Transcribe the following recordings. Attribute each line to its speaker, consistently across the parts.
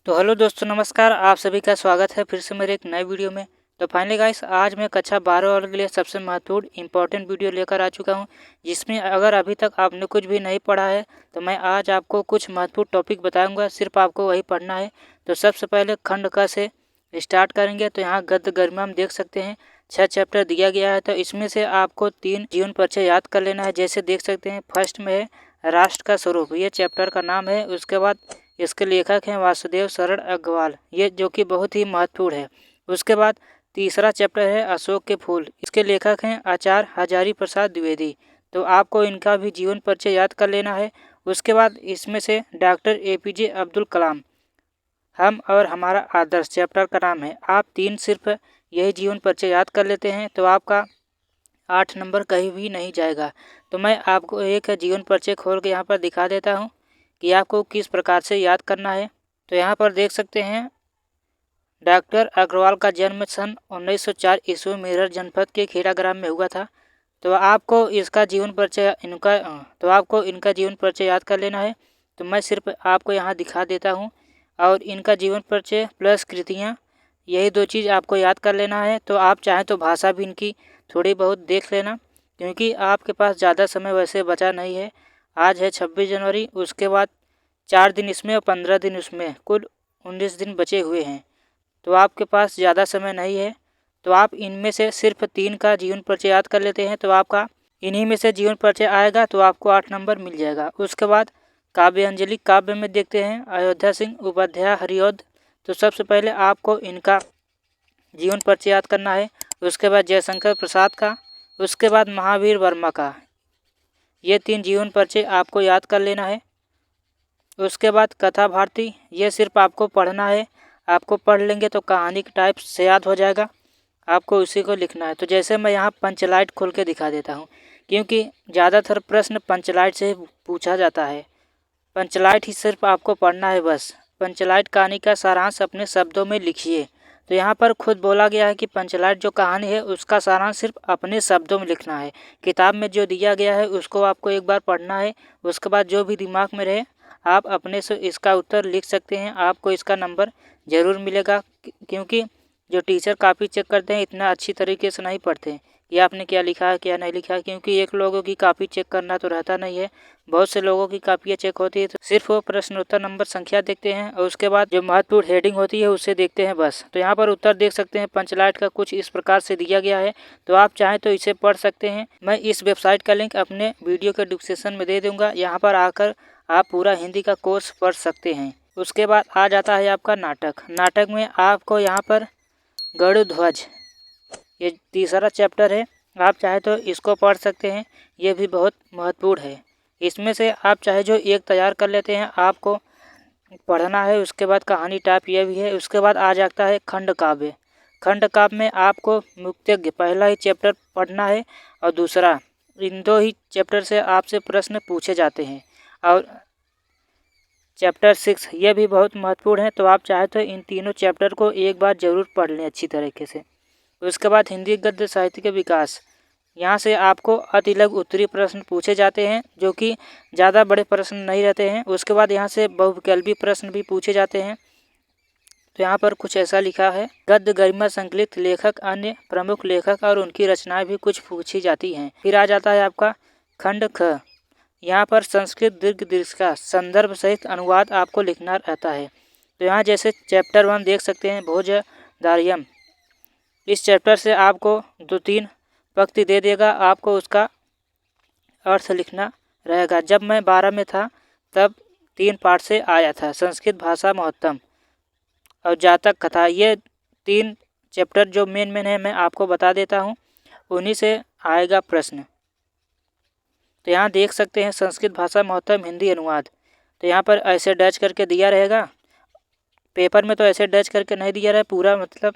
Speaker 1: तो हेलो दोस्तों, नमस्कार। आप सभी का स्वागत है फिर से मेरे एक नए वीडियो में। तो फाइनली गाइस, आज मैं कक्षा 12 वालों के लिए सबसे महत्वपूर्ण इंपॉर्टेंट वीडियो लेकर आ चुका हूं, जिसमें अगर अभी तक आपने कुछ भी नहीं पढ़ा है तो मैं आज आपको कुछ महत्वपूर्ण टॉपिक बताऊंगा, सिर्फ आपको वही पढ़ना है। तो सबसे पहले खंड क से स्टार्ट करेंगे। तो यहाँ गद्य गरिमा हम देख सकते हैं 6 चैप्टर दिया गया है। तो इसमें से आपको 3 जीवन परिचय याद कर लेना है। जैसे देख सकते हैं फर्स्ट में है राष्ट्र का स्वरूप, ये चैप्टर का नाम है। उसके बाद इसके लेखक हैं वासुदेव शरण अग्रवाल, ये जो कि बहुत ही महत्वपूर्ण है। उसके बाद तीसरा चैप्टर है अशोक के फूल, इसके लेखक हैं आचार्य हजारी प्रसाद द्विवेदी। तो आपको इनका भी जीवन परिचय याद कर लेना है। उसके बाद इसमें से डॉक्टर APJ अब्दुल कलाम, हम और हमारा आदर्श चैप्टर का नाम है। आप 3 सिर्फ यही जीवन परिचय याद कर लेते हैं तो आपका 8 नंबर कहीं भी नहीं जाएगा। तो मैं आपको एक जीवन परिचय खोल के यहाँ पर दिखा देता हूँ कि आपको किस प्रकार से याद करना है। तो यहाँ पर देख सकते हैं डॉक्टर अग्रवाल का जन्म सन 1904 ईस्वी मेरठ जनपद के खेड़ा ग्राम में हुआ था। तो आपको इनका जीवन परिचय याद कर लेना है। तो मैं सिर्फ आपको यहाँ दिखा देता हूँ और इनका जीवन परिचय प्लस कृतियाँ, यही 2 चीज़ आपको याद कर लेना है। तो आप चाहें तो भाषा भी इनकी थोड़ी बहुत देख लेना, क्योंकि आपके पास ज़्यादा समय वैसे बचा नहीं है। आज है 26 जनवरी, उसके बाद 4 दिन इसमें और 15 दिन उसमें, कुल 19 दिन बचे हुए हैं। तो आपके पास ज़्यादा समय नहीं है। तो आप इनमें से सिर्फ 3 का जीवन परिचय याद कर लेते हैं तो आपका इन्हीं में से जीवन परिचय आएगा, तो आपको 8 नंबर मिल जाएगा। उसके बाद काव्य अंजलि, काव्य में देखते हैं अयोध्या सिंह उपाध्याय हरिऔध। तो सबसे पहले आपको इनका जीवन परिचय याद करना है। उसके बाद जयशंकर प्रसाद का, उसके बाद महावीर वर्मा का, ये 3 जीवन परिचय आपको याद कर लेना है। उसके बाद कथा भारती, ये सिर्फ आपको पढ़ना है। आपको पढ़ लेंगे तो कहानी के टाइप से याद हो जाएगा, आपको उसी को लिखना है। तो जैसे मैं यहाँ पंचलाइट खोल के दिखा देता हूँ, क्योंकि ज़्यादातर प्रश्न पंचलाइट से पूछा जाता है। पंचलाइट ही सिर्फ आपको पढ़ना है बस। पंचलाइट कहानी का सारांश अपने शब्दों में लिखिए। तो यहाँ पर खुद बोला गया है कि पंचलाइट जो कहानी है उसका सारांश सिर्फ अपने शब्दों में लिखना है। किताब में जो दिया गया है उसको आपको एक बार पढ़ना है। उसके बाद जो भी दिमाग में रहे आप अपने से इसका उत्तर लिख सकते हैं। आपको इसका नंबर ज़रूर मिलेगा, क्योंकि जो टीचर काफ़ी चेक करते हैं इतना अच्छी तरीके से नहीं पढ़ते हैं कि आपने क्या लिखा है क्या नहीं लिखा है, क्योंकि एक लोगों की कापी चेक करना तो रहता नहीं है, बहुत से लोगों की कापियाँ चेक होती है। तो सिर्फ वो प्रश्नोत्तर नंबर संख्या देखते हैं और उसके बाद जो महत्वपूर्ण हेडिंग होती है उसे देखते हैं बस। तो यहाँ पर उत्तर देख सकते हैं पंचलाइट का कुछ इस प्रकार से दिया गया है। तो आप चाहें तो इसे पढ़ सकते हैं। मैं इस वेबसाइट का लिंक अपने वीडियो के डिस्क्रिप्शन में दे दूँगा, यहाँ पर आकर आप पूरा हिंदी का कोर्स पढ़ सकते हैं। उसके बाद आ जाता है आपका नाटक। नाटक में आपको यहाँ पर गरुड़ ध्वज, ये तीसरा चैप्टर है, आप चाहे तो इसको पढ़ सकते हैं, ये भी बहुत महत्वपूर्ण है। इसमें से आप चाहे जो एक तैयार कर लेते हैं, आपको पढ़ना है। उसके बाद कहानी टाइप ये भी है। उसके बाद आ जाता है खंड काव्य। खंड काव्य में आपको मुक्तज्ञ पहला ही चैप्टर पढ़ना है और दूसरा, इन 2 ही चैप्टर से आपसे प्रश्न पूछे जाते हैं। और चैप्टर 6 ये भी बहुत महत्वपूर्ण है। तो आप चाहे तो इन तीनों चैप्टर को एक बार ज़रूर पढ़ लें अच्छी तरीके से। उसके बाद हिंदी गद्य साहित्य के विकास, यहाँ से आपको अति लघु उत्तरीय प्रश्न पूछे जाते हैं, जो कि ज़्यादा बड़े प्रश्न नहीं रहते हैं। उसके बाद यहाँ से बहुविकल्पी प्रश्न भी पूछे जाते हैं। तो यहाँ पर कुछ ऐसा लिखा है, गद्य गरिमा संकलित लेखक, अन्य प्रमुख लेखक और उनकी रचनाएं भी कुछ पूछी जाती हैं। फिर आ जाता है आपका खंड ख, यहाँ पर संस्कृत दीर्घ का संदर्भ सहित अनुवाद आपको लिखना रहता है। तो यहाँ जैसे चैप्टर 1 देख सकते हैं भोजधार्यम, इस चैप्टर से आपको 2-3 पंक्ति दे देगा, आपको उसका अर्थ लिखना रहेगा। जब मैं 12 में था तब 3 पाठ से आया था, संस्कृत भाषा महत्तम और जातक कथा, ये 3 चैप्टर जो मेन है मैं आपको बता देता हूँ, उन्हीं से आएगा प्रश्न। तो यहाँ देख सकते हैं संस्कृत भाषा महत्तम हिंदी अनुवाद। तो यहाँ पर ऐसे डच करके दिया रहेगा, पेपर में तो ऐसे डच करके नहीं दिया रहा, पूरा मतलब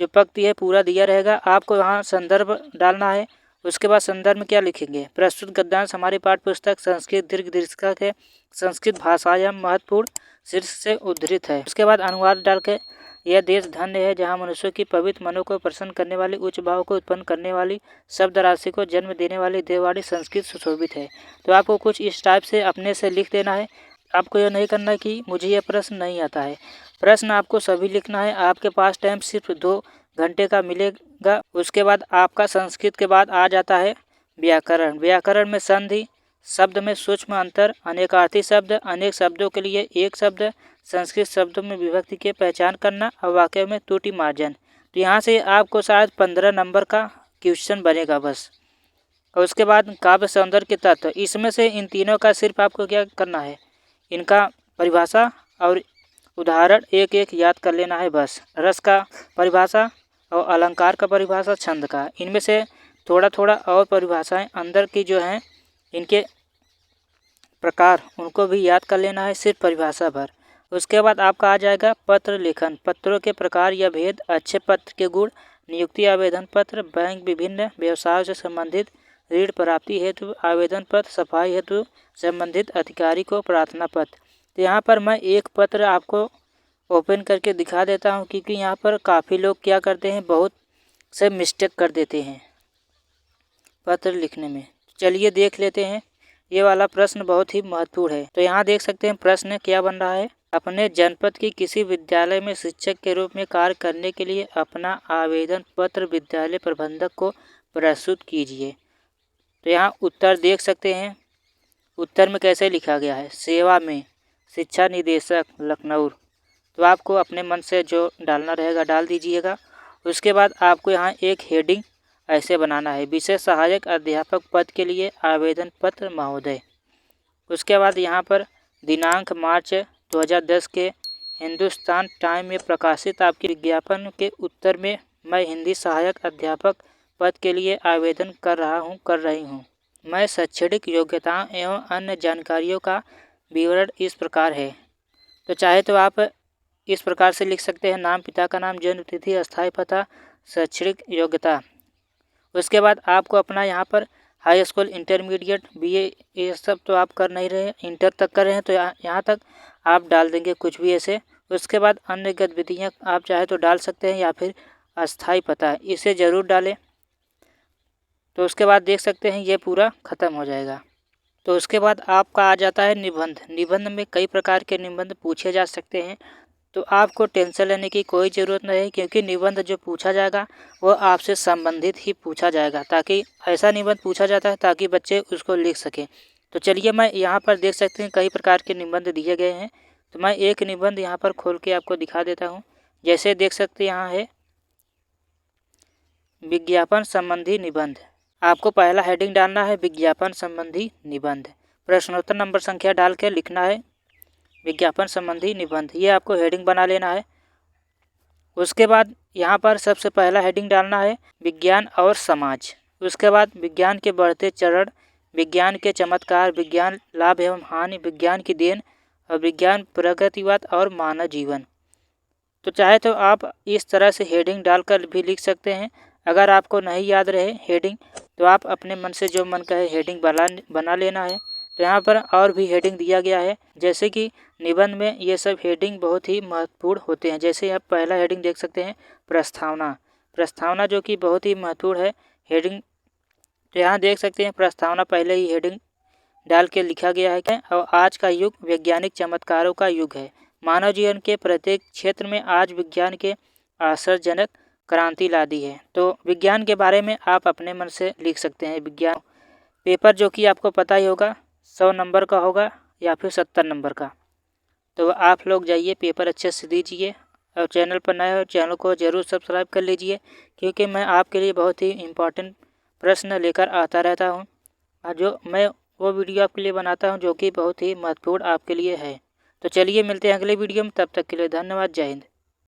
Speaker 1: जो पंक्ति है पूरा दिया रहेगा। आपको यहाँ संदर्भ डालना है। उसके बाद संदर्भ में क्या लिखेंगे, प्रस्तुत गद्यांश हमारी पाठ्य पुस्तक संस्कृत दीर्घ के संस्कृत भाषायाम महत्वपूर्ण शीर्ष से उद्धृत है। उसके बाद अनुवाद डाल के, यह देश धन्य है जहाँ मनुष्यों की पवित्र मनों को प्रसन्न करने वाली, उच्च भाव को उत्पन्न करने वाली, शब्द राशि को जन्म देने वाली देववाणी संस्कृत सुशोभित है। तो आपको कुछ इस टाइप से अपने से लिख देना है। आपको यह नहीं करना है कि मुझे यह प्रश्न नहीं आता है। प्रश्न आपको सभी लिखना है। आपके पास टाइम सिर्फ 2 घंटे का मिलेगा। उसके बाद आपका संस्कृत के बाद आ जाता है व्याकरण। व्याकरण में संधि, शब्द में सूक्ष्म अंतर, अनेकार्थी शब्द, अनेक शब्दों के लिए एक शब्द, संस्कृत शब्दों में विभक्ति की पहचान करना और वाक्य में त्रुटि मार्जन। तो यहाँ से आपको शायद 15 नंबर का क्वेश्चन बनेगा बस। और उसके बाद काव्य सौंदर्य के तत्व, इसमें से इन तीनों का सिर्फ आपको क्या करना है, इनका परिभाषा और उदाहरण एक एक याद कर लेना है बस। रस का परिभाषा और अलंकार का परिभाषा, छंद का, इनमें से थोड़ा थोड़ा और परिभाषाएं अंदर की जो हैं इनके प्रकार, उनको भी याद कर लेना है सिर्फ परिभाषा भर। उसके बाद आपका आ जाएगा पत्र लेखन, पत्रों के प्रकार या भेद, अच्छे पत्र के गुण, नियुक्ति आवेदन पत्र, बैंक विभिन्न व्यवसायों से संबंधित, ऋण प्राप्ति हेतु आवेदन पत्र, सफाई हेतु संबंधित अधिकारी को प्रार्थना पत्र। तो यहाँ पर मैं एक पत्र आपको ओपन करके दिखा देता हूँ, क्योंकि यहाँ पर काफ़ी लोग क्या करते हैं, बहुत से मिस्टेक कर देते हैं पत्र लिखने में। चलिए देख लेते हैं। ये वाला प्रश्न बहुत ही महत्वपूर्ण है। तो यहाँ देख सकते हैं प्रश्न क्या बन रहा है, अपने जनपद की किसी विद्यालय में शिक्षक के रूप में कार्य करने के लिए अपना आवेदन पत्र विद्यालय प्रबंधक को प्रस्तुत कीजिए। तो यहाँ उत्तर देख सकते हैं। उत्तर में कैसे लिखा गया है, सेवा में शिक्षा निदेशक लखनऊ। तो आपको अपने मन से जो डालना रहेगा डाल दीजिएगा। उसके बाद आपको यहाँ एक हेडिंग ऐसे बनाना है, विषय सहायक अध्यापक पद के लिए आवेदन पत्र महोदय। उसके बाद यहाँ पर दिनांक मार्च 2010 के हिंदुस्तान टाइम में प्रकाशित आपके विज्ञापन के उत्तर में मैं हिंदी सहायक अध्यापक पद के लिए आवेदन कर रही हूँ। मैं शैक्षणिक योग्यताओं एवं अन्य जानकारियों का विवरण इस प्रकार है। तो चाहे तो आप इस प्रकार से लिख सकते हैं, नाम, पिता का नाम, जन्म तिथि, अस्थायी पता, शैक्षणिक योग्यता। उसके बाद आपको अपना यहाँ पर हाई स्कूल, इंटरमीडिएट, बीए, ये सब तो आप कर नहीं रहे, इंटर तक कर रहे हैं, तो यहाँ तक आप डाल देंगे कुछ भी ऐसे। उसके बाद अन्य गतिविधियाँ आप चाहे तो डाल सकते हैं, या फिर अस्थायी पता, इसे ज़रूर डालें। तो उसके बाद देख सकते हैं ये पूरा ख़त्म हो जाएगा। तो उसके बाद आपका आ जाता है निबंध। निबंध में कई प्रकार के निबंध पूछे जा सकते हैं, तो आपको टेंशन लेने की कोई ज़रूरत नहीं, क्योंकि निबंध जो पूछा जाएगा वो आपसे संबंधित ही पूछा जाएगा, ताकि ऐसा निबंध पूछा जाता है ताकि बच्चे उसको लिख सकें। तो चलिए, मैं यहाँ पर देख सकते हैं कई प्रकार के निबंध दिए गए हैं, तो मैं एक निबंध यहाँ पर खोल के आपको दिखा देता हूँ। जैसे देख सकते हैं यहाँ है विज्ञापन संबंधी निबंध। आपको पहला हेडिंग डालना है विज्ञापन संबंधी निबंध, प्रश्नोत्तर नंबर संख्या डाल के लिखना है विज्ञापन संबंधी निबंध। ये आपको हेडिंग बना लेना है। उसके बाद यहाँ पर सबसे पहला हेडिंग डालना है विज्ञान और समाज। उसके बाद विज्ञान के बढ़ते चरण, विज्ञान के चमत्कार, विज्ञान लाभ एवं हानि, विज्ञान की देन और विज्ञान प्रगतिवाद और मानव जीवन। तो चाहे तो आप इस तरह से हेडिंग डालकर भी लिख सकते हैं। अगर आपको नहीं याद रहे हेडिंग, तो आप अपने मन से जो मन कहे हेडिंग बना लेना है। तो यहाँ पर और भी हेडिंग दिया गया है, जैसे कि निबंध में ये सब हेडिंग बहुत ही महत्वपूर्ण होते हैं। जैसे आप पहला हेडिंग देख सकते हैं प्रस्तावना। प्रस्तावना जो कि बहुत ही महत्वपूर्ण है हेडिंग। तो यहाँ देख सकते हैं प्रस्तावना पहले ही हेडिंग डाल के लिखा गया है कि और आज का युग वैज्ञानिक चमत्कारों का युग है। मानव जीवन के प्रत्येक क्षेत्र में आज विज्ञान के आश्चर्यजनक क्रांति ला दी है। तो विज्ञान के बारे में आप अपने मन से लिख सकते हैं। विज्ञान पेपर जो कि आपको पता ही होगा 100 नंबर का होगा या फिर 70 नंबर का। तो आप लोग जाइए पेपर अच्छे से दीजिए, और चैनल पर नए हो चैनल को ज़रूर सब्सक्राइब कर लीजिए, क्योंकि मैं आपके लिए बहुत ही इम्पोर्टेंट प्रश्न लेकर आता रहता हूँ, और जो मैं वो वीडियो आपके लिए बनाता हूँ जो कि बहुत ही महत्वपूर्ण आपके लिए है। तो चलिए मिलते हैं अगले वीडियो में, तब तक के लिए धन्यवाद। जय हिंद।